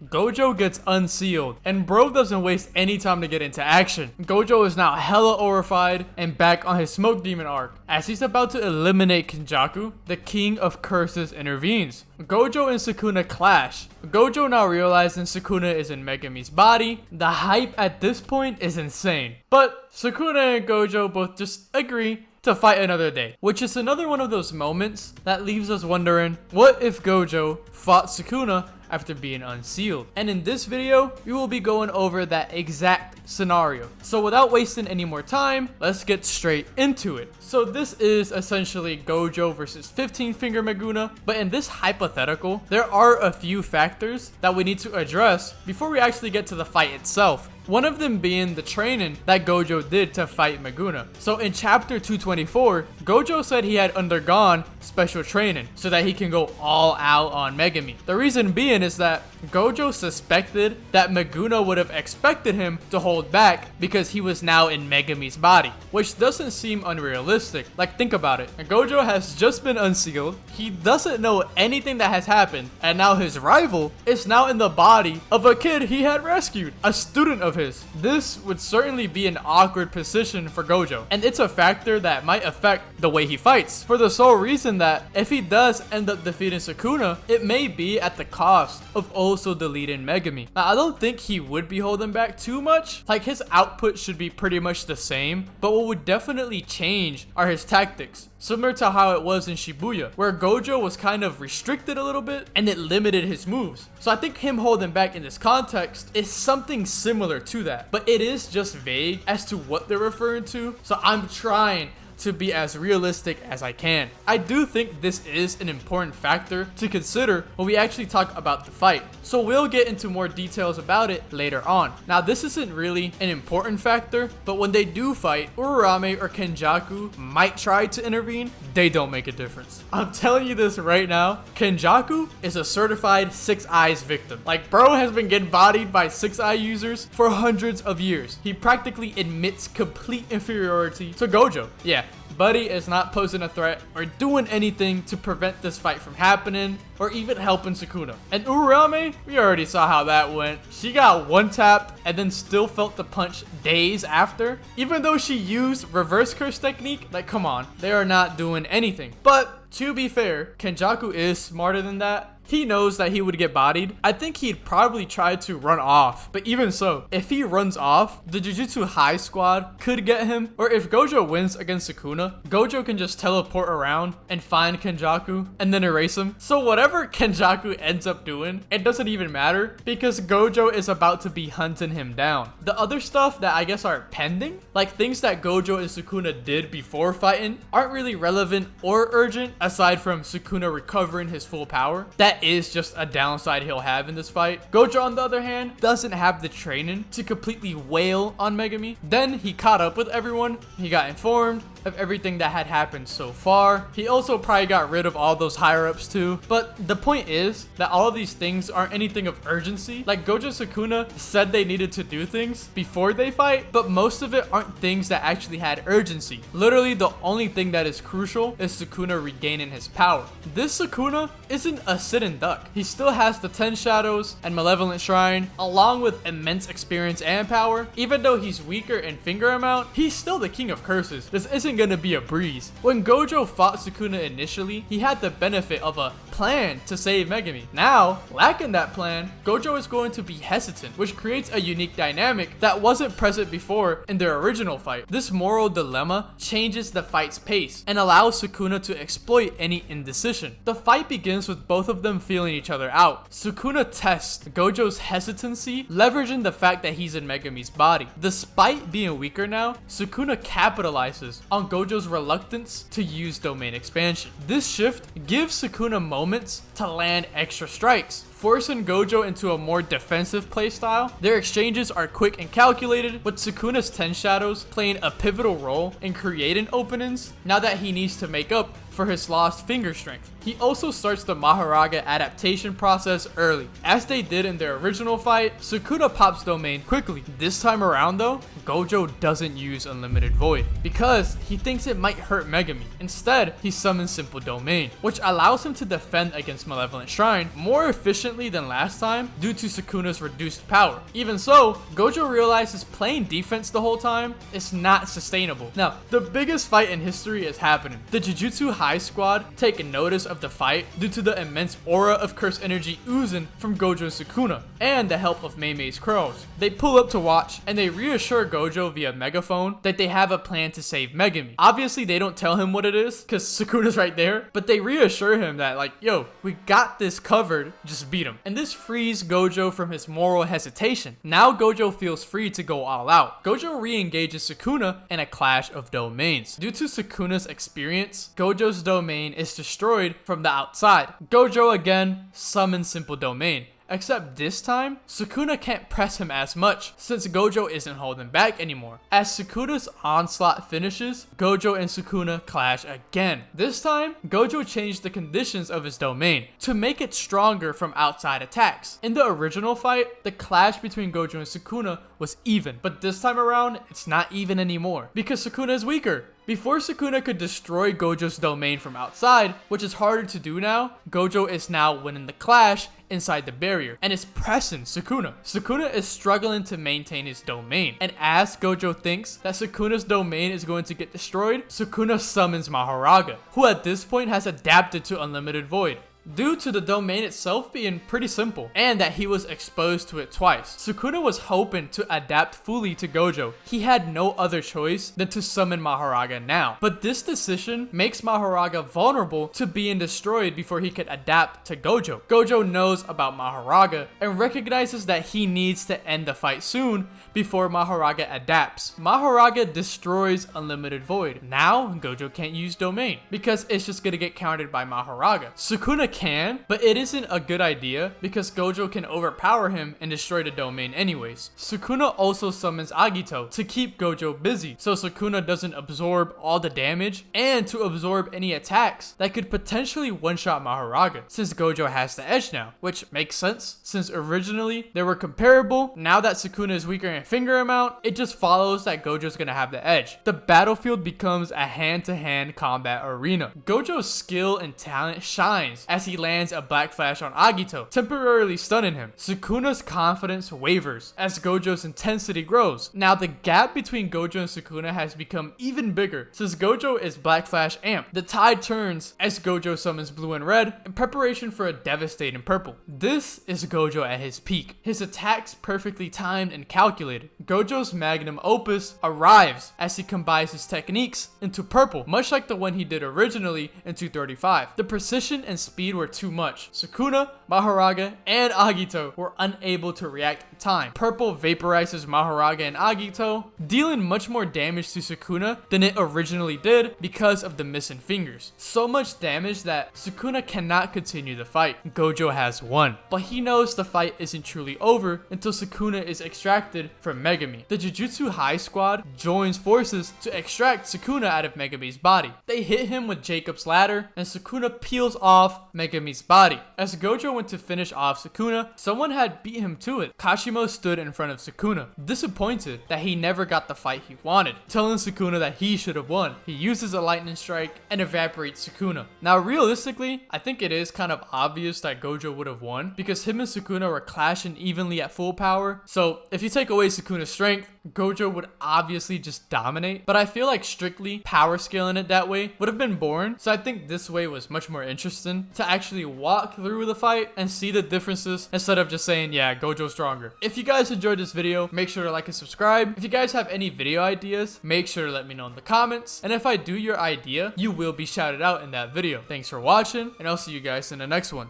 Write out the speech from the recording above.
Gojo gets unsealed, and bro doesn't waste any time to get into action. Gojo is now hella aurified and back on his smoke demon arc. As he's about to eliminate Kenjaku, the king of curses intervenes. Gojo and Sukuna clash. Gojo now realizing Sukuna is in Megumi's body. The hype at this point is insane. But Sukuna and Gojo both just agree to fight another day, which is another one of those moments that leaves us wondering, what if Gojo fought Sukuna after being unsealed? And in this video, we will be going over that exact scenario. So without wasting any more time, let's get straight into it. So this is essentially Gojo versus 15 Finger Meguna, but in this hypothetical, there are a few factors that we need to address before we actually get to the fight itself. One of them being the training that Gojo did to fight Meguna. So in chapter 224, Gojo said he had undergone special training so that he can go all out on Megumi. The reason being is that Gojo suspected that Meguna would have expected him to hold back because he was now in Megumi's body, which doesn't seem unrealistic. Like, think about it. Gojo has just been unsealed, he doesn't know anything that has happened, and now his rival is now in the body of a kid he had rescued, a student of his. This would certainly be an awkward position for Gojo, and it's a factor that might affect the way he fights, for the sole reason that if he does end up defeating Sukuna, it may be at the cost of also deleting Megumi. Now, I don't think he would be holding back too much. Like, his output should be pretty much the same, but what would definitely change are his tactics, similar to how it was in Shibuya, where Gojo was kind of restricted a little bit and it limited his moves. So I think him holding back in this context is something similar to that, but it is just vague as to what they're referring to, so I'm trying to be as realistic as I can. I do think this is an important factor to consider when we actually talk about the fight, so we'll get into more details about it later on. Now, this isn't really an important factor, but when they do fight, Urarame or Kenjaku might try to intervene. They don't make a difference. I'm telling you this right now, Kenjaku is a certified 6 eyes victim. Like, bro has been getting bodied by 6 eye users for hundreds of years. He practically admits complete inferiority to Gojo. Yeah, buddy is not posing a threat or doing anything to prevent this fight from happening or even helping Sukuna. And Urarame, we already saw how that went. She got one tapped and then still felt the punch days after. Even though she used reverse curse technique, like, come on, they are not doing anything. But to be fair, Kenjaku is smarter than that. He knows that he would get bodied. I think he'd probably try to run off. But even so, if he runs off, the Jujutsu High squad could get him. Or if Gojo wins against Sukuna, Gojo can just teleport around and find Kenjaku and then erase him. So whatever Kenjaku ends up doing, it doesn't even matter because Gojo is about to be hunting him down. The other stuff that I guess are pending, like things that Gojo and Sukuna did before fighting, aren't really relevant or urgent aside from Sukuna recovering his full power. That is just a downside he'll have in this fight. Gojo, on the other hand, doesn't have the training to completely wail on Megumi. Then he caught up with everyone. He got informed of everything that had happened so far. He also probably got rid of all those higher-ups too. But the point is that all of these things aren't anything of urgency. Like, Gojo Sukuna said they needed to do things before they fight, but most of it aren't things that actually had urgency. Literally, the only thing that is crucial is Sukuna regaining his power. This Sukuna isn't a sit-in duck. He still has the 10 Shadows and Malevolent Shrine, along with immense experience and power. Even though he's weaker in finger amount, he's still the king of curses. This isn't gonna be a breeze. When Gojo fought Sukuna initially, he had the benefit of a plan to save Megumi. Now, lacking that plan, Gojo is going to be hesitant, which creates a unique dynamic that wasn't present before in their original fight. This moral dilemma changes the fight's pace and allows Sukuna to exploit any indecision. The fight begins with both of them feeling each other out. Sukuna tests Gojo's hesitancy, leveraging the fact that he's in Megumi's body. Despite being weaker now, Sukuna capitalizes on Gojo's reluctance to use domain expansion. This shift gives Sukuna moments to land extra strikes, forcing Gojo into a more defensive playstyle. Their exchanges are quick and calculated, with Sukuna's 10 Shadows playing a pivotal role in creating openings now that he needs to make up for his lost finger strength. He also starts the Mahoraga adaptation process early. As they did in their original fight, Sukuna pops domain quickly. This time around though, Gojo doesn't use Unlimited Void because he thinks it might hurt Megumi. Instead, he summons Simple Domain, which allows him to defend against Malevolent Shrine more efficiently than last time due to Sukuna's reduced power. Even so, Gojo realizes playing defense the whole time is not sustainable. Now, the biggest fight in history is happening. The Jujutsu High Squad take notice of the fight due to the immense aura of curse energy oozing from Gojo and Sukuna, and the help of Meimei's crows. They pull up to watch, and they reassure Gojo via megaphone that they have a plan to save Megumi. Obviously, they don't tell him what it is, because Sukuna's right there, but they reassure him that like, yo, we got this covered, just beat him. And this frees Gojo from his moral hesitation. Now Gojo feels free to go all out. Gojo re-engages Sukuna in a clash of domains. Due to Sukuna's experience, Gojo's domain is destroyed from the outside. Gojo again summons Simple Domain. Except this time, Sukuna can't press him as much since Gojo isn't holding back anymore. As Sukuna's onslaught finishes, Gojo and Sukuna clash again. This time, Gojo changed the conditions of his domain to make it stronger from outside attacks. In the original fight, the clash between Gojo and Sukuna was even, but this time around, it's not even anymore because Sukuna is weaker. Before Sukuna could destroy Gojo's domain from outside, which is harder to do now, Gojo is now winning the clash inside the barrier and is pressing Sukuna. Sukuna is struggling to maintain his domain, and as Gojo thinks that Sukuna's domain is going to get destroyed, Sukuna summons Mahoraga, who at this point has adapted to Unlimited Void. Due to the domain itself being pretty simple, and that he was exposed to it twice, Sukuna was hoping to adapt fully to Gojo. He had no other choice than to summon Mahoraga now. But this decision makes Mahoraga vulnerable to being destroyed before he could adapt to Gojo. Gojo knows about Mahoraga and recognizes that he needs to end the fight soon before Mahoraga adapts. Mahoraga destroys Unlimited Void. Now, Gojo can't use domain because it's just gonna get countered by Mahoraga. Sukuna can, but it isn't a good idea because Gojo can overpower him and destroy the domain anyways. Sukuna also summons Agito to keep Gojo busy so Sukuna doesn't absorb all the damage and to absorb any attacks that could potentially one-shot Mahoraga since Gojo has the edge now, which makes sense since originally they were comparable. Now that Sukuna is weaker in finger amount, it just follows that Gojo's gonna have the edge. The battlefield becomes a hand-to-hand combat arena. Gojo's skill and talent shines as he lands a Black Flash on Agito, temporarily stunning him. Sukuna's confidence wavers as Gojo's intensity grows. Now the gap between Gojo and Sukuna has become even bigger since Gojo is Black Flash amped. The tide turns as Gojo summons Blue and Red in preparation for a devastating Purple. This is Gojo at his peak. His attacks perfectly timed and calculated. Gojo's magnum opus arrives as he combines his techniques into Purple, much like the one he did originally in 235. The precision and speed were too much. Sukuna, Mahoraga, and Agito were unable to react in time. Purple vaporizes Mahoraga and Agito, dealing much more damage to Sukuna than it originally did because of the missing fingers. So much damage that Sukuna cannot continue the fight. Gojo has won, but he knows the fight isn't truly over until Sukuna is extracted from Megumi. The Jujutsu High Squad joins forces to extract Sukuna out of Megumi's body. They hit him with Jacob's ladder, and Sukuna peels off Megumi's body. As Gojo went to finish off Sukuna, someone had beat him to it. Kashimo stood in front of Sukuna, disappointed that he never got the fight he wanted, telling Sukuna that he should have won. He uses a lightning strike and evaporates Sukuna. Now realistically, I think it is kind of obvious that Gojo would have won because him and Sukuna were clashing evenly at full power. So if you take away Sukuna's strength, Gojo would obviously just dominate, but I feel like strictly power scaling it that way would have been boring. So I think this way was much more interesting to actually walk through the fight and see the differences instead of just saying, yeah, Gojo's stronger. If you guys enjoyed this video, make sure to like and subscribe. If you guys have any video ideas, make sure to let me know in the comments. And if I do your idea, you will be shouted out in that video. Thanks for watching, and I'll see you guys in the next one.